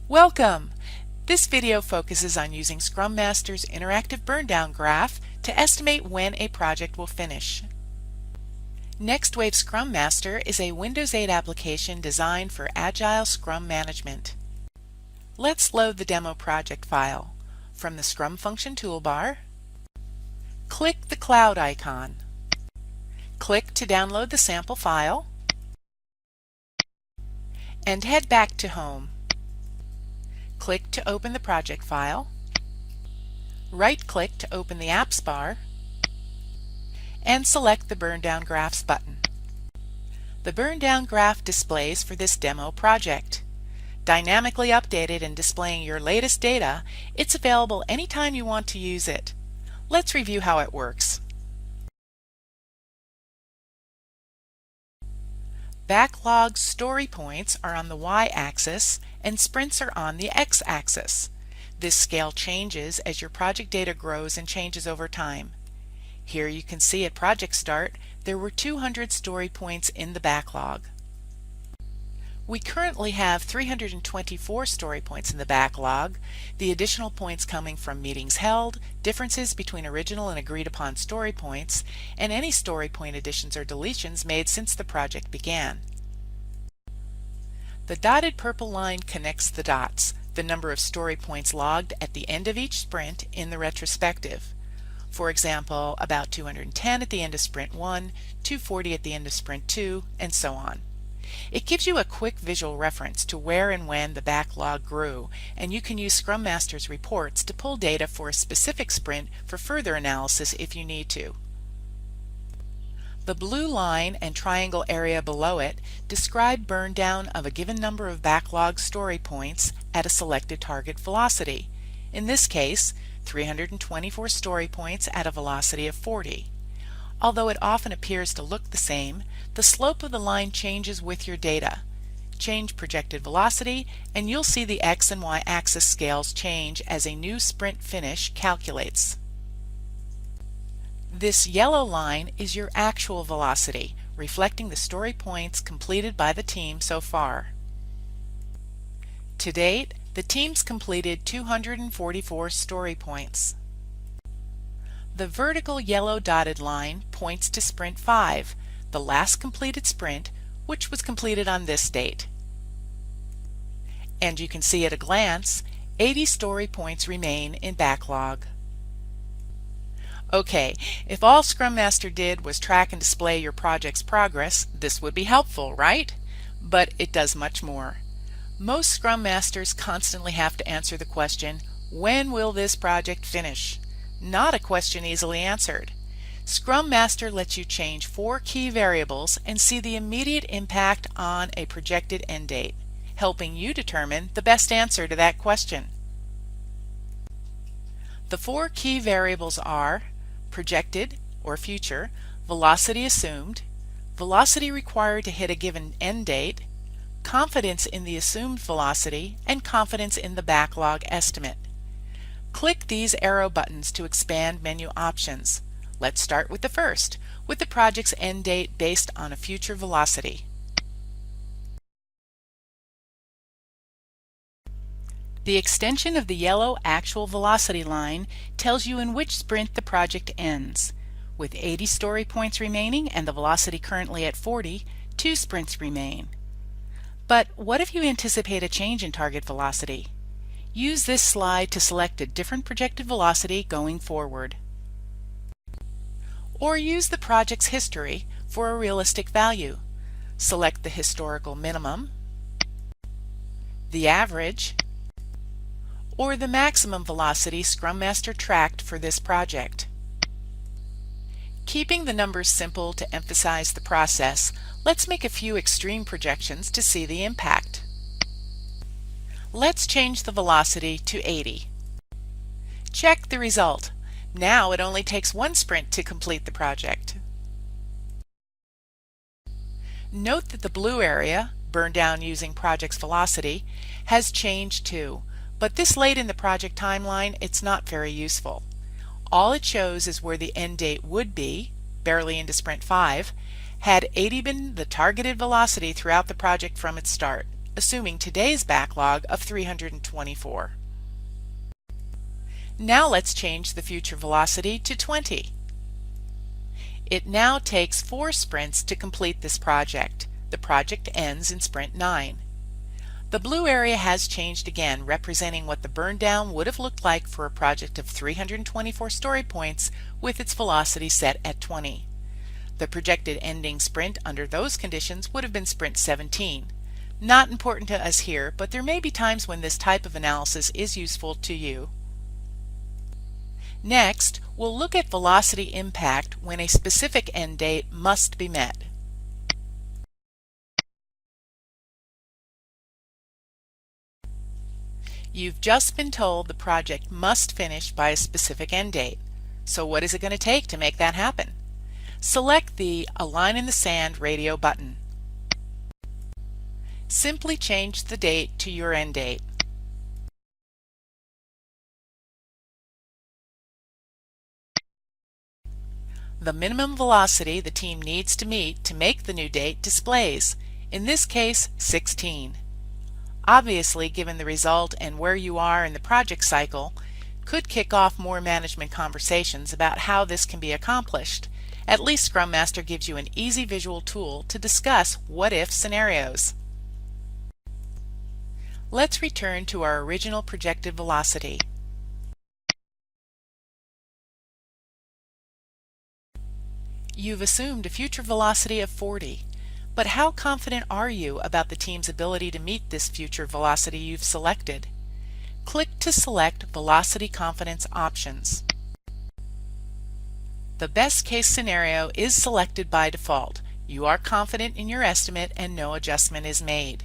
Welcome! This video focuses on using ScrumMaster's interactive burndown graph to estimate when a project will finish. NextWave ScrumMaster is a Windows 8 application designed for Agile Scrum management. Let's load the demo project file. From the Scrum function toolbar, click the cloud icon. Click to download the sample file and head back to Home. Click to open the project file, right-click to open the apps bar, and select the Burn Down Graphs button. The Burn Down Graph displays for this demo project. Dynamically updated and displaying your latest data, it's available anytime you want to use it. Let's review how it works. Backlog story points are on the y-axis and sprints are on the x-axis. This scale changes as your project data grows and changes over time. Here you can see at project start there were 200 story points in the backlog. We currently have 324 story points in the backlog, the additional points coming from meetings held, differences between original and agreed upon story points, and any story point additions or deletions made since the project began. The dotted purple line connects the dots, the number of story points logged at the end of each sprint in the retrospective. For example, about 210 at the end of sprint 1, 240 at the end of sprint 2, and so on. It gives you a quick visual reference to where and when the backlog grew, and you can use ScrumMaster's reports to pull data for a specific sprint for further analysis if you need to. The blue line and triangle area below it describe burn down of a given number of backlog story points at a selected target velocity. In this case, 324 story points at a velocity of 40. Although it often appears to look the same, the slope of the line changes with your data. Change projected velocity and you'll see the x and y axis scales change as a new sprint finish calculates. This yellow line is your actual velocity, reflecting the story points completed by the team so far. To date, the team's completed 244 story points. The vertical yellow dotted line points to Sprint 5, the last completed sprint, which was completed on this date. And you can see at a glance, 80 story points remain in backlog. Okay, if all ScrumMaster did was track and display your project's progress, this would be helpful, right? But it does much more. Most Scrum Masters constantly have to answer the question, when will this project finish? Not a question easily answered. ScrumMaster lets you change 4 key variables and see the immediate impact on a projected end date, helping you determine the best answer to that question. The 4 key variables are projected or future, velocity assumed, velocity required to hit a given end date, confidence in the assumed velocity, and confidence in the backlog estimate. Click these arrow buttons to expand menu options. Let's start with the first, with the project's end date based on a future velocity. The extension of the yellow actual velocity line tells you in which sprint the project ends. With 80 story points remaining and the velocity currently at 40, 2 sprints remain. But what if you anticipate a change in target velocity? Use this slide to select a different projected velocity going forward. Or use the project's history for a realistic value. Select the historical minimum, the average, or the maximum velocity ScrumMaster tracked for this project. Keeping the numbers simple to emphasize the process, let's make a few extreme projections to see the impact. Let's change the velocity to 80. Check the result. Now it only takes 1 sprint to complete the project. Note that the blue area, burned down using project's velocity, has changed too. But this late in the project timeline, it's not very useful. All it shows is where the end date would be, barely into sprint 5, had 80 been the targeted velocity throughout the project from its start. assuming today's backlog of 324. Now let's change the future velocity to 20. It now takes 4 sprints to complete this project. The project ends in sprint 9. The blue area has changed again, representing what the burn down would have looked like for a project of 324 story points with its velocity set at 20. The projected ending sprint under those conditions would have been sprint 17. Not important to us here, but there may be times when this type of analysis is useful to you. Next, we'll look at velocity impact when a specific end date must be met. You've just been told the project must finish by a specific end date. So what is it going to take to make that happen? Select the A Line in the Sand radio button. Simply change the date to your end date. The minimum velocity the team needs to meet to make the new date displays, in this case 16. Obviously, given the result and where you are in the project cycle, could kick off more management conversations about how this can be accomplished. At least ScrumMaster gives you an easy visual tool to discuss what-if scenarios. Let's return to our original projected velocity. You've assumed a future velocity of 40, but how confident are you about the team's ability to meet this future velocity you've selected? Click to select Velocity Confidence Options. The best case scenario is selected by default. You are confident in your estimate and no adjustment is made.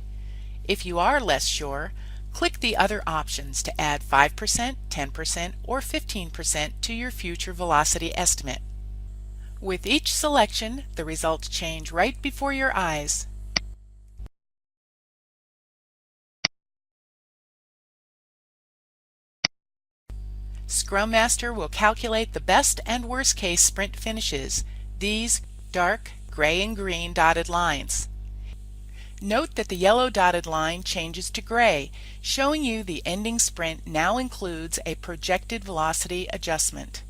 If you are less sure, click the other options to add 5%, 10%, or 15% to your future velocity estimate. With each selection, the results change right before your eyes. ScrumMaster will calculate the best and worst case sprint finishes, these dark gray and green dotted lines. Note that the yellow dotted line changes to gray, showing you the ending sprint now includes a projected velocity adjustment.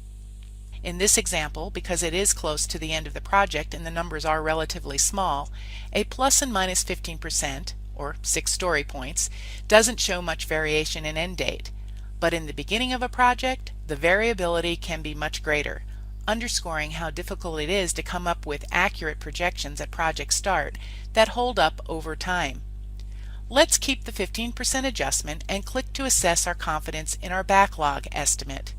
In this example, because it is close to the end of the project and the numbers are relatively small, a plus and minus 15%, or 6 story points, doesn't show much variation in end date. But in the beginning of a project, the variability can be much greater, underscoring how difficult it is to come up with accurate projections at project start that hold up over time. Let's keep the 15% adjustment and click to assess our confidence in our backlog estimate.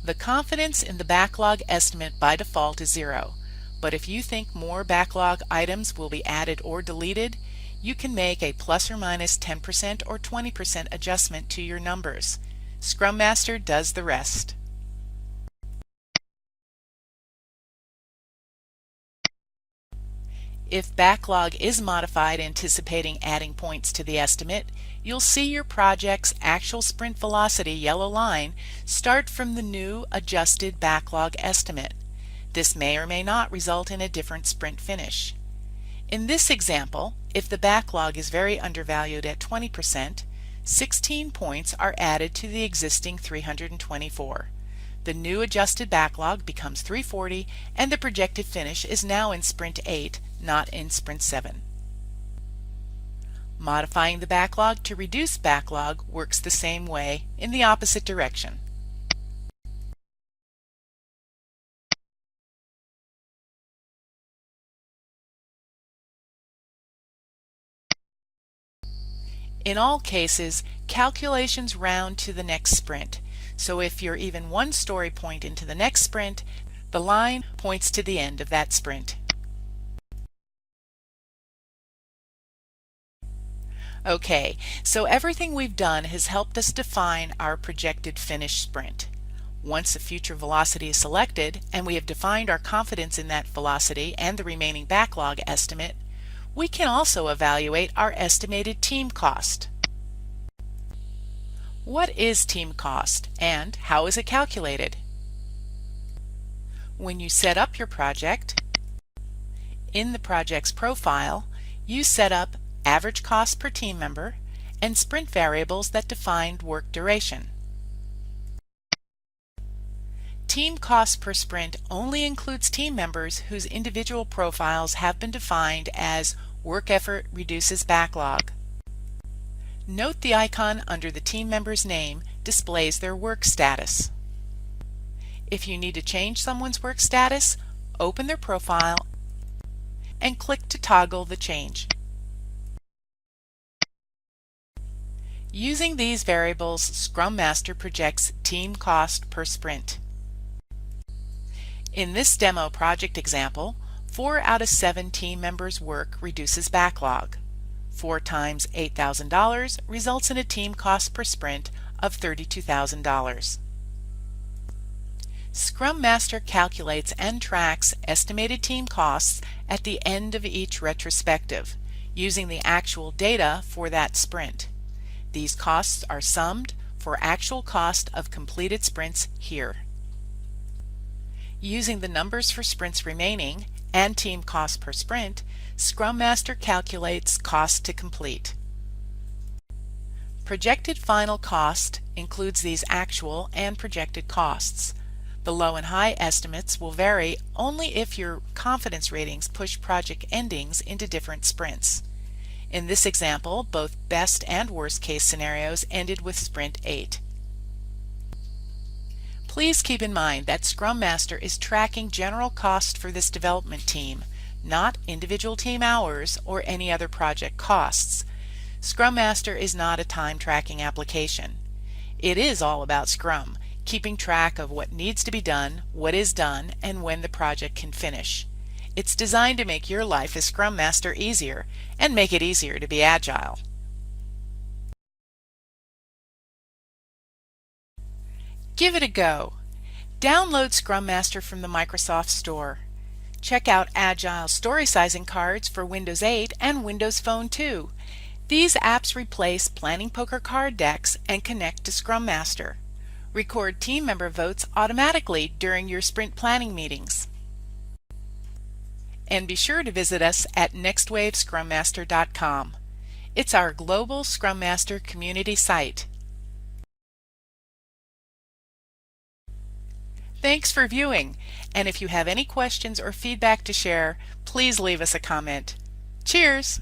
The confidence in the backlog estimate by default is 0, but if you think more backlog items will be added or deleted, you can make a plus or minus 10% or 20% adjustment to your numbers. ScrumMaster does the rest. If backlog is modified anticipating adding points to the estimate, you'll see your project's actual sprint velocity yellow line start from the new adjusted backlog estimate. This may or may not result in a different sprint finish. In this example, if the backlog is very undervalued at 20%, 16 points are added to the existing 324. The new adjusted backlog becomes 340 and the projected finish is now in sprint 8, not in sprint 7. Modifying the backlog to reduce backlog works the same way in the opposite direction. In all cases, calculations round to the next sprint. So if you're even 1 story point into the next sprint, the line points to the end of that sprint. Okay, so everything we've done has helped us define our projected finish sprint. Once a future velocity is selected and we have defined our confidence in that velocity and the remaining backlog estimate, we can also evaluate our estimated team cost. What is team cost and how is it calculated? When you set up your project, In the project's profile, you set up average cost per team member and sprint variables that define work duration. Team cost per sprint only includes team members whose individual profiles have been defined as work effort reduces backlog. Note the icon under the team member's name displays their work status. If you need to change someone's work status, open their profile and click to toggle the change. Using these variables, ScrumMaster projects team cost per sprint. In this demo project example, 4 out of 7 team members' work reduces backlog. 4 times $8,000 results in a team cost per sprint of $32,000. ScrumMaster calculates and tracks estimated team costs at the end of each retrospective, using the actual data for that sprint. These costs are summed for actual cost of completed sprints here. Using the numbers for sprints remaining and team cost per sprint, ScrumMaster calculates cost to complete. Projected final cost includes these actual and projected costs. The low and high estimates will vary only if your confidence ratings push project endings into different sprints. In this example, both best and worst case scenarios ended with Sprint 8. Please keep in mind that ScrumMaster is tracking general cost for this development team, not individual team hours or any other project costs. ScrumMaster is not a time tracking application. It is all about Scrum, keeping track of what needs to be done, what is done, and when the project can finish. It's designed to make your life as ScrumMaster easier and make it easier to be agile. Give it a go. Download ScrumMaster from the Microsoft Store. Check out Agile story sizing cards for Windows 8 and Windows Phone 2. These apps replace planning poker card decks and connect to ScrumMaster. Record team member votes automatically during your sprint planning meetings. And be sure to visit us at NextWaveScrumMaster.com. It's our global ScrumMaster community site. Thanks for viewing, and if you have any questions or feedback to share, please leave us a comment. Cheers!